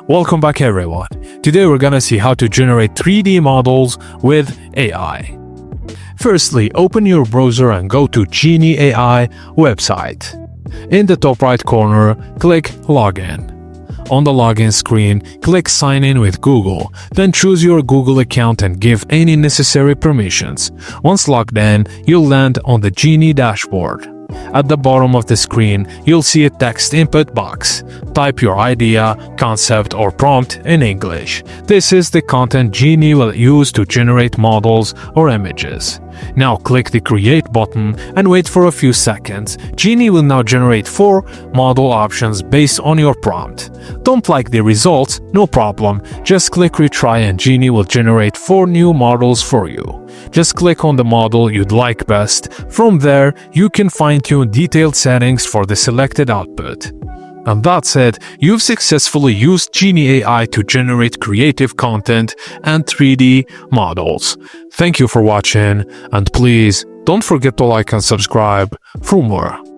Welcome back everyone. Today we're gonna see how to generate 3D models with AI. Firstly, open your browser and go to Genie AI website. In the top right corner, click Login. On the login screen, click Sign in with Google, then choose your Google account and give any necessary permissions. Once logged in, you'll land on the Genie dashboard. At the bottom of the screen, you'll see a text input box. Type your idea, concept, or prompt in English. This is the content Genie will use to generate models or images. Now click the Create button and wait for a few seconds. Genie will now generate 4 model options based on your prompt. Don't like the results? No problem. Just click Retry and Genie will generate 4 new models for you. Just click on the model you'd like best. From there, you can fine-tune detailed settings for the selected output. And that's it, you've successfully used Genie AI to generate creative content and 3D models. Thank you for watching, and please don't forget to like and subscribe for more.